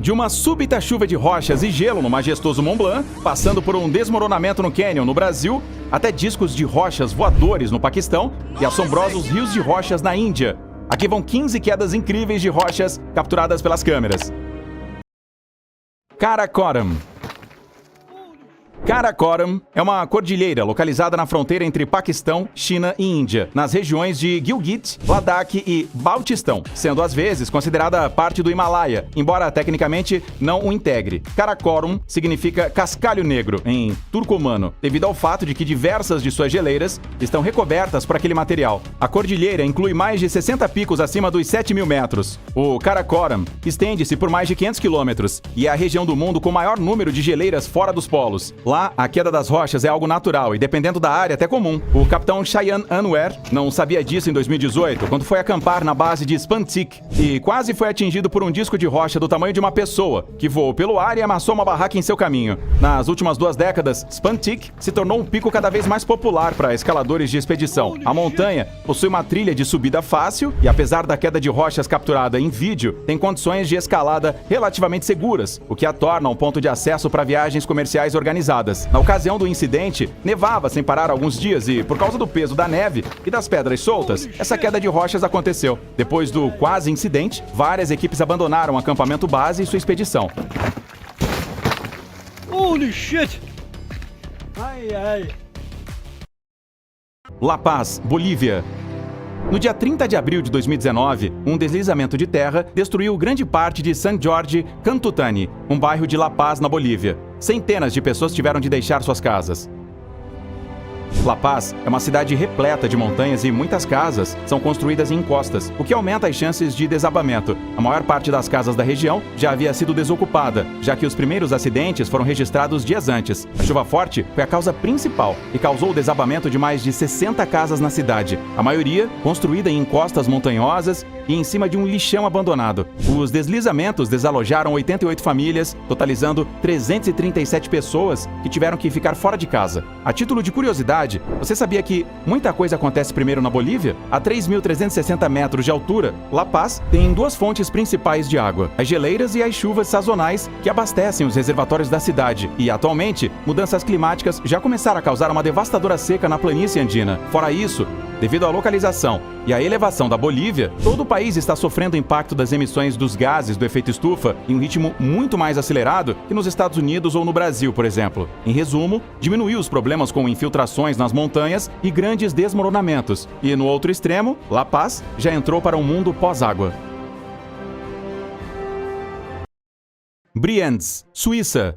De uma súbita chuva de rochas e gelo no majestoso Mont Blanc, passando por um desmoronamento no Canyon no Brasil, até discos de rochas voadores no Paquistão e assombrosos rios de rochas na Índia. Aqui vão 15 quedas incríveis de rochas capturadas pelas câmeras. Karakoram. Karakoram é uma cordilheira localizada na fronteira entre Paquistão, China e Índia, nas regiões de Gilgit, Ladakh e Baltistão, sendo às vezes considerada parte do Himalaia, embora tecnicamente não o integre. Karakoram significa cascalho negro em turcomano, devido ao fato de que diversas de suas geleiras estão recobertas por aquele material. A cordilheira inclui mais de 60 picos acima dos 7.000 metros. O Karakoram estende-se por mais de 500 quilômetros e é a região do mundo com maior número de geleiras fora dos polos. Lá, a queda das rochas é algo natural e, dependendo da área, até comum. O capitão Cheyenne Anwer não sabia disso em 2018, quando foi acampar na base de Spantik e quase foi atingido por um disco de rocha do tamanho de uma pessoa, que voou pelo ar e amassou uma barraca em seu caminho. Nas últimas 2 décadas, Spantik se tornou um pico cada vez mais popular para escaladores de expedição. A montanha possui uma trilha de subida fácil e, apesar da queda de rochas capturada em vídeo, tem condições de escalada relativamente seguras, o que a torna um ponto de acesso para viagens comerciais organizadas. Na ocasião do incidente, nevava sem parar alguns dias e, por causa do peso da neve e das pedras soltas, essa queda de rochas aconteceu. Depois do quase incidente, várias equipes abandonaram o acampamento base e sua expedição. Holy shit! Ai, ai. La Paz, Bolívia. No dia 30 de abril de 2019, um deslizamento de terra destruiu grande parte de San Jorge Cantutani, um bairro de La Paz, na Bolívia. Centenas de pessoas tiveram de deixar suas casas. La Paz é uma cidade repleta de montanhas e muitas casas são construídas em encostas, o que aumenta as chances de desabamento. A maior parte das casas da região já havia sido desocupada, já que os primeiros acidentes foram registrados dias antes. A chuva forte foi a causa principal e causou o desabamento de mais de 60 casas na cidade, a maioria construída em encostas montanhosas e em cima de um lixão abandonado. Os deslizamentos desalojaram 88 famílias, totalizando 337 pessoas que tiveram que ficar fora de casa. A título de curiosidade, você sabia que muita coisa acontece primeiro na Bolívia? A 3.360 metros de altura, La Paz tem 2 fontes principais de água, as geleiras e as chuvas sazonais que abastecem os reservatórios da cidade. E, atualmente, mudanças climáticas já começaram a causar uma devastadora seca na planície andina. Fora isso, devido à localização e à elevação da Bolívia, todo o país está sofrendo o impacto das emissões dos gases do efeito estufa em um ritmo muito mais acelerado que nos Estados Unidos ou no Brasil, por exemplo. Em resumo, diminuiu os problemas com infiltrações nas montanhas e grandes desmoronamentos. E no outro extremo, La Paz já entrou para um mundo pós-água. Brienz, Suíça.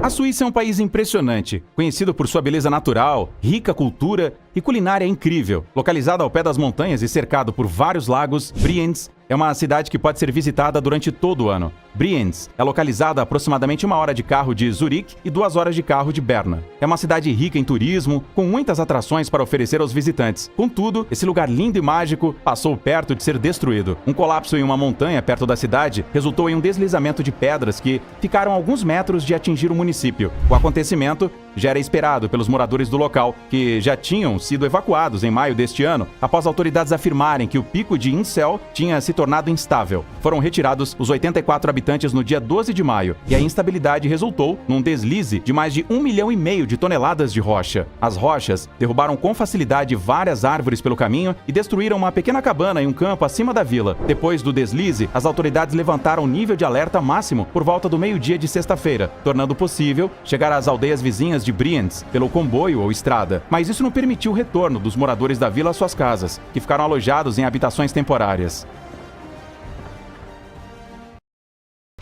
A Suíça é um país impressionante, conhecido por sua beleza natural, rica cultura e culinária incrível. Localizado ao pé das montanhas e cercado por vários lagos, Brienz é uma cidade que pode ser visitada durante todo o ano. Brienz é localizada a aproximadamente 1 hora de carro de Zurique e 2 horas de carro de Berna. É uma cidade rica em turismo, com muitas atrações para oferecer aos visitantes. Contudo, esse lugar lindo e mágico passou perto de ser destruído. Um colapso em uma montanha perto da cidade resultou em um deslizamento de pedras que ficaram a alguns metros de atingir o município. O acontecimento já era esperado pelos moradores do local, que já tinham sido evacuados em maio deste ano, após autoridades afirmarem que o pico de Incel tinha se tornado instável. Foram retirados os 84 habitantes no dia 12 de maio, e a instabilidade resultou num deslize de mais de 1,5 milhão de toneladas de rocha. As rochas derrubaram com facilidade várias árvores pelo caminho e destruíram uma pequena cabana em um campo acima da vila. Depois do deslize, as autoridades levantaram o nível de alerta máximo por volta do meio-dia de sexta-feira, tornando possível chegar às aldeias vizinhas de Brienz pelo comboio ou estrada. Mas isso não permitiu o retorno dos moradores da vila às suas casas, que ficaram alojados em habitações temporárias.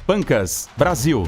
Pancas, Brasil.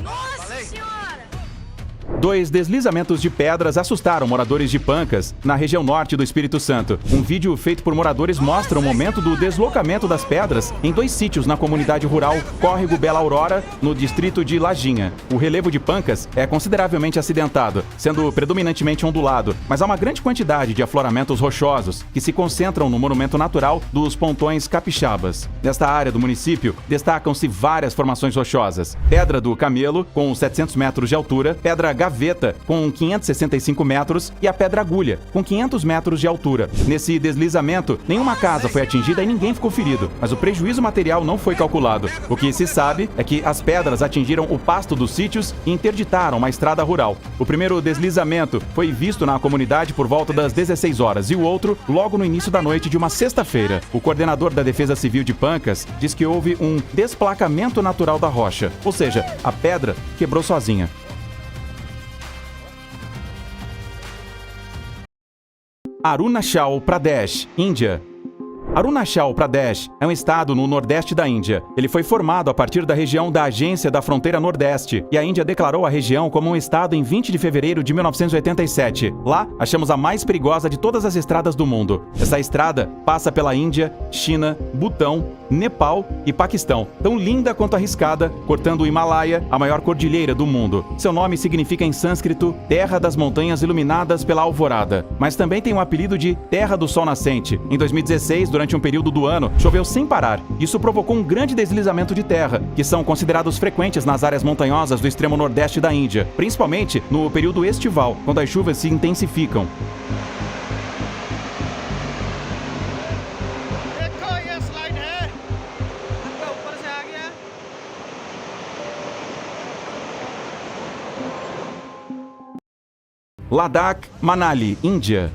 2 deslizamentos de pedras assustaram moradores de Pancas, na região norte do Espírito Santo. Um vídeo feito por moradores mostra o momento do deslocamento das pedras em 2 sítios na comunidade rural Córrego Bela Aurora, no distrito de Lajinha. O relevo de Pancas é consideravelmente acidentado, sendo predominantemente ondulado, mas há uma grande quantidade de afloramentos rochosos que se concentram no monumento natural dos Pontões Capixabas. Nesta área do município, destacam-se várias formações rochosas. Pedra do Camelo, com 700 metros de altura, Pedra Gaveta, Gaveta, com 565 metros, e a Pedra Agulha, com 500 metros de altura. Nesse deslizamento, nenhuma casa foi atingida e ninguém ficou ferido, mas o prejuízo material não foi calculado. O que se sabe é que as pedras atingiram o pasto dos sítios e interditaram uma estrada rural. O primeiro deslizamento foi visto na comunidade por volta das 16 horas e o outro logo no início da noite de uma sexta-feira. O coordenador da Defesa Civil de Pancas diz que houve um desplacamento natural da rocha, ou seja, a pedra quebrou sozinha. Arunachal Pradesh, Índia. Arunachal Pradesh é um estado no nordeste da Índia. Ele foi formado a partir da região da Agência da Fronteira Nordeste, e a Índia declarou a região como um estado em 20 de fevereiro de 1987. Lá, achamos a mais perigosa de todas as estradas do mundo. Essa estrada passa pela Índia, China, Butão, Nepal e Paquistão, tão linda quanto arriscada, cortando o Himalaia, a maior cordilheira do mundo. Seu nome significa em sânscrito Terra das Montanhas Iluminadas pela Alvorada, mas também tem o apelido de Terra do Sol Nascente. Em 2016, durante um período do ano, choveu sem parar. Isso provocou um grande deslizamento de terra, que são considerados frequentes nas áreas montanhosas do extremo nordeste da Índia, principalmente no período estival, quando as chuvas se intensificam. Ladakh, Manali, Índia.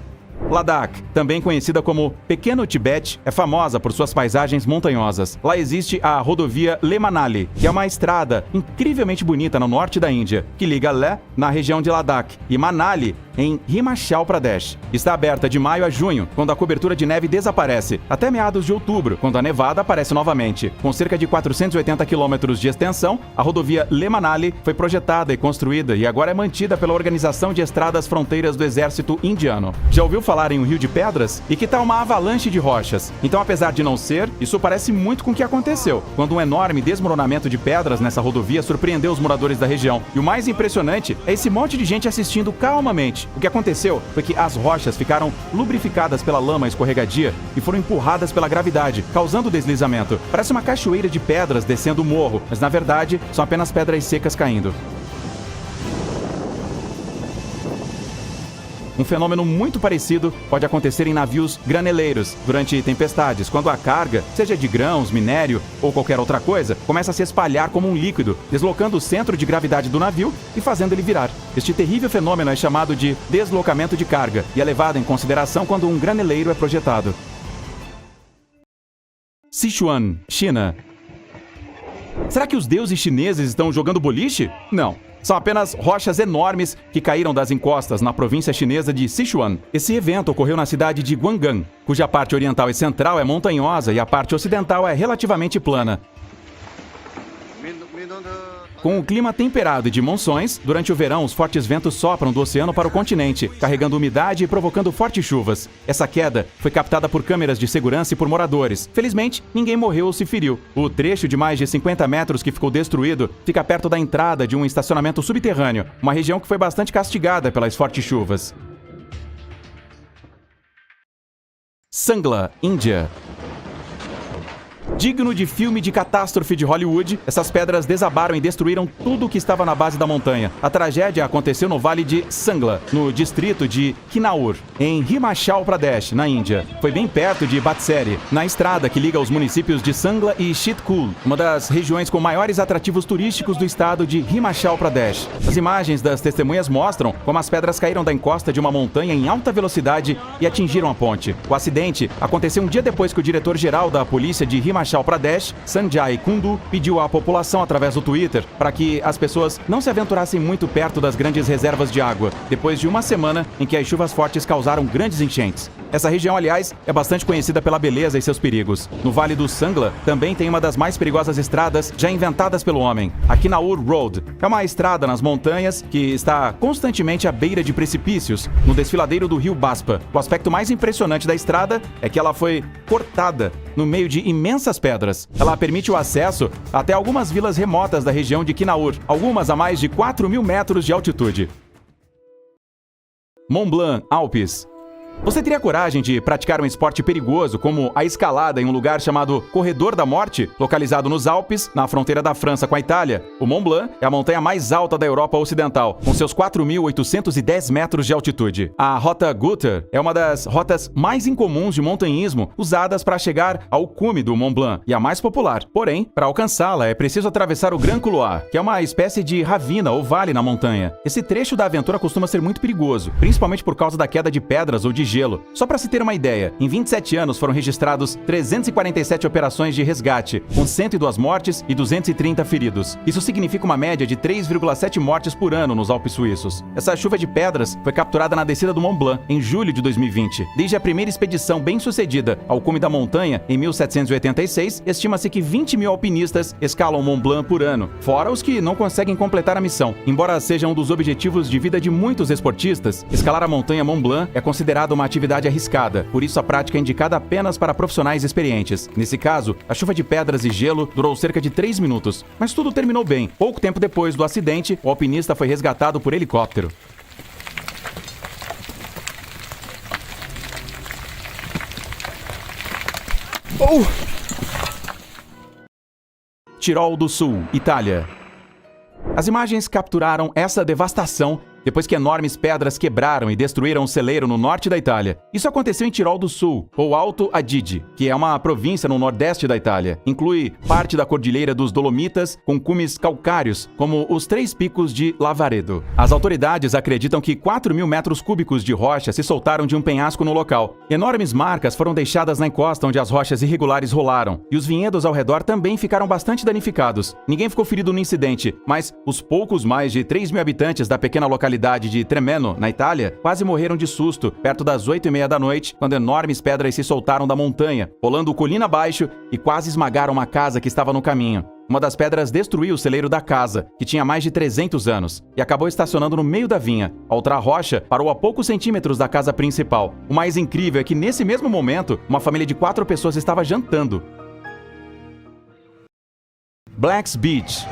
Ladakh, também conhecida como Pequeno Tibete, é famosa por suas paisagens montanhosas. Lá existe a rodovia Leh-Manali, que é uma estrada incrivelmente bonita no norte da Índia, que liga Leh, na região de Ladakh, e Manali, em Himachal Pradesh. Está aberta de maio a junho, quando a cobertura de neve desaparece, até meados de outubro, quando a nevada aparece novamente. Com cerca de 480 quilômetros de extensão, a rodovia Leh-Manali foi projetada e construída e agora é mantida pela Organização de Estradas Fronteiras do Exército Indiano. Já ouviu falar em um rio de pedras? E que tal uma avalanche de rochas? Então, apesar de não ser, isso parece muito com o que aconteceu, quando um enorme desmoronamento de pedras nessa rodovia surpreendeu os moradores da região. E o mais impressionante é esse monte de gente assistindo calmamente. O que aconteceu foi que as rochas ficaram lubrificadas pela lama escorregadia e foram empurradas pela gravidade, causando o deslizamento. Parece uma cachoeira de pedras descendo o morro, mas na verdade são apenas pedras secas caindo. Um fenômeno muito parecido pode acontecer em navios graneleiros durante tempestades, quando a carga, seja de grãos, minério ou qualquer outra coisa, começa a se espalhar como um líquido, deslocando o centro de gravidade do navio e fazendo ele virar. Este terrível fenômeno é chamado de deslocamento de carga e é levado em consideração quando um graneleiro é projetado. Sichuan, China. Será que os deuses chineses estão jogando boliche? Não. São apenas rochas enormes que caíram das encostas na província chinesa de Sichuan. Esse evento ocorreu na cidade de Guanggang, cuja parte oriental e central é montanhosa e a parte ocidental é relativamente plana. Com o clima temperado e de monções, durante o verão os fortes ventos sopram do oceano para o continente, carregando umidade e provocando fortes chuvas. Essa queda foi captada por câmeras de segurança e por moradores. Felizmente, ninguém morreu ou se feriu. O trecho de mais de 50 metros que ficou destruído fica perto da entrada de um estacionamento subterrâneo, uma região que foi bastante castigada pelas fortes chuvas. Sangla, Índia. Digno de filme de catástrofe de Hollywood, essas pedras desabaram e destruíram tudo o que estava na base da montanha. A tragédia aconteceu no vale de Sangla, no distrito de Kinnaur, em Himachal Pradesh, na Índia. Foi bem perto de Batseri, na estrada que liga os municípios de Sangla e Chitkul, uma das regiões com maiores atrativos turísticos do estado de Himachal Pradesh. As imagens das testemunhas mostram como as pedras caíram da encosta de uma montanha em alta velocidade e atingiram a ponte. O acidente aconteceu um dia depois que o diretor-geral da polícia de Himachal Pradesh, Sanjay Kundu, pediu à população através do Twitter para que as pessoas não se aventurassem muito perto das grandes reservas de água, depois de uma semana em que as chuvas fortes causaram grandes enchentes. Essa região, aliás, é bastante conhecida pela beleza e seus perigos. No Vale do Sangla, também tem uma das mais perigosas estradas já inventadas pelo homem, a Kinnaur Road. É uma estrada nas montanhas que está constantemente à beira de precipícios, no desfiladeiro do rio Baspa. O aspecto mais impressionante da estrada é que ela foi cortada no meio de imensas pedras. Ela permite o acesso até algumas vilas remotas da região de Kinnaur, algumas a mais de 4.000 metros de altitude. Mont Blanc, Alpes. Você teria coragem de praticar um esporte perigoso como a escalada em um lugar chamado Corredor da Morte, localizado nos Alpes, na fronteira da França com a Itália? O Mont Blanc é a montanha mais alta da Europa Ocidental, com seus 4.810 metros de altitude. A Rota Gutter é uma das rotas mais incomuns de montanhismo usadas para chegar ao cume do Mont Blanc e a mais popular. Porém, para alcançá-la é preciso atravessar o Grand Couloir, que é uma espécie de ravina ou vale na montanha. Esse trecho da aventura costuma ser muito perigoso, principalmente por causa da queda de pedras ou de gelo. Só para se ter uma ideia, em 27 anos foram registrados 347 operações de resgate, com 102 mortes e 230 feridos. Isso significa uma média de 3,7 mortes por ano nos Alpes suíços. Essa chuva de pedras foi capturada na descida do Mont Blanc em julho de 2020. Desde a primeira expedição bem-sucedida ao cume da montanha, em 1786, estima-se que 20 mil alpinistas escalam o Mont Blanc por ano, fora os que não conseguem completar a missão. Embora seja um dos objetivos de vida de muitos esportistas, escalar a montanha Mont Blanc é considerada uma atividade arriscada, por isso a prática é indicada apenas para profissionais experientes. Nesse caso, a chuva de pedras e gelo durou cerca de 3 minutos, mas tudo terminou bem. Pouco tempo depois do acidente, o alpinista foi resgatado por helicóptero. Tirol do Sul, Itália. As imagens capturaram essa devastação depois que enormes pedras quebraram e destruíram um celeiro no norte da Itália. Isso aconteceu em Tirol do Sul, ou Alto Adige, que é uma província no nordeste da Itália. Inclui parte da Cordilheira dos Dolomitas, com cumes calcários, como os 3 picos de Lavaredo. As autoridades acreditam que 4.000 metros cúbicos de rocha se soltaram de um penhasco no local. Enormes marcas foram deixadas na encosta onde as rochas irregulares rolaram, e os vinhedos ao redor também ficaram bastante danificados. Ninguém ficou ferido no incidente, mas os poucos mais de 3.000 habitantes da pequena localidade de Tremeno, na Itália, quase morreram de susto perto das 8h30 da noite, quando enormes pedras se soltaram da montanha, rolando colina abaixo e quase esmagaram uma casa que estava no caminho. Uma das pedras destruiu o celeiro da casa, que tinha mais de 300 anos, e acabou estacionando no meio da vinha. A outra rocha parou a poucos centímetros da casa principal. O mais incrível é que, nesse mesmo momento, uma família de 4 pessoas estava jantando. Black's Beach.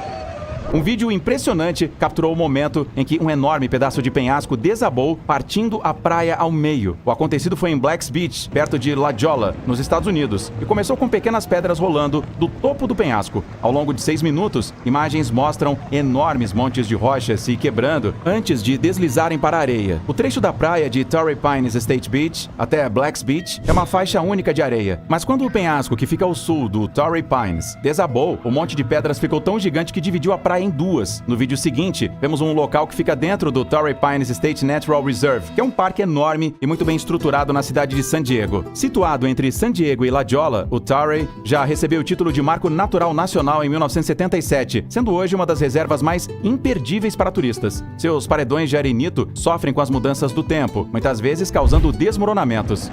Um vídeo impressionante capturou o momento em que um enorme pedaço de penhasco desabou, partindo a praia ao meio. O acontecido foi em Black's Beach, perto de La Jolla, nos Estados Unidos, e começou com pequenas pedras rolando do topo do penhasco. Ao longo de 6 minutos, imagens mostram enormes montes de rochas se quebrando antes de deslizarem para a areia. O trecho da praia de Torrey Pines State Beach até Black's Beach é uma faixa única de areia. Mas quando o penhasco, que fica ao sul do Torrey Pines, desabou, o monte de pedras ficou tão gigante que dividiu a praia em duas. No vídeo seguinte, vemos um local que fica dentro do Torrey Pines State Natural Reserve, que é um parque enorme e muito bem estruturado na cidade de San Diego. Situado entre San Diego e La Jolla, o Torrey já recebeu o título de Marco Natural Nacional em 1977, sendo hoje uma das reservas mais imperdíveis para turistas. Seus paredões de arenito sofrem com as mudanças do tempo, muitas vezes causando desmoronamentos.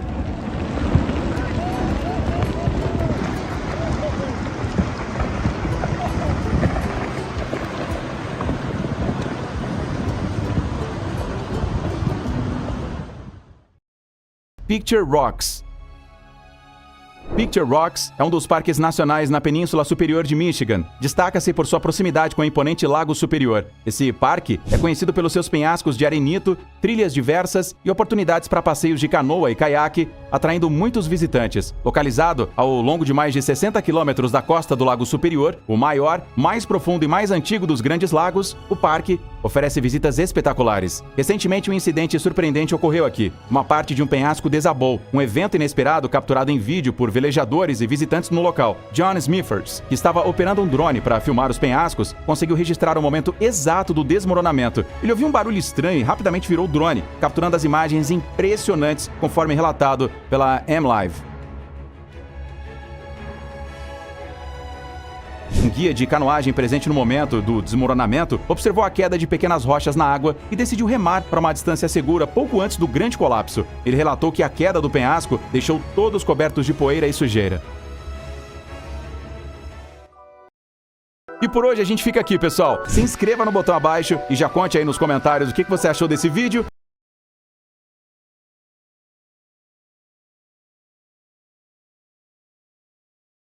Picture Rocks. Picture Rocks é um dos parques nacionais na Península Superior de Michigan. Destaca-se por sua proximidade com o imponente Lago Superior. Esse parque é conhecido pelos seus penhascos de arenito, trilhas diversas e oportunidades para passeios de canoa e caiaque, atraindo muitos visitantes. Localizado ao longo de mais de 60 quilômetros da costa do Lago Superior, o maior, mais profundo e mais antigo dos Grandes Lagos, o parque oferece visitas espetaculares. Recentemente, um incidente surpreendente ocorreu aqui. Uma parte de um penhasco desabou, um evento inesperado capturado em vídeo por velejadores e visitantes no local. John Smithers, que estava operando um drone para filmar os penhascos, conseguiu registrar o momento exato do desmoronamento. Ele ouviu um barulho estranho e rapidamente virou o drone, capturando as imagens impressionantes, conforme relatado pela MLive. Um guia de canoagem presente no momento do desmoronamento observou a queda de pequenas rochas na água e decidiu remar para uma distância segura pouco antes do grande colapso. Ele relatou que a queda do penhasco deixou todos cobertos de poeira e sujeira. E por hoje a gente fica aqui, pessoal. Se inscreva no botão abaixo e já conte aí nos comentários o que você achou desse vídeo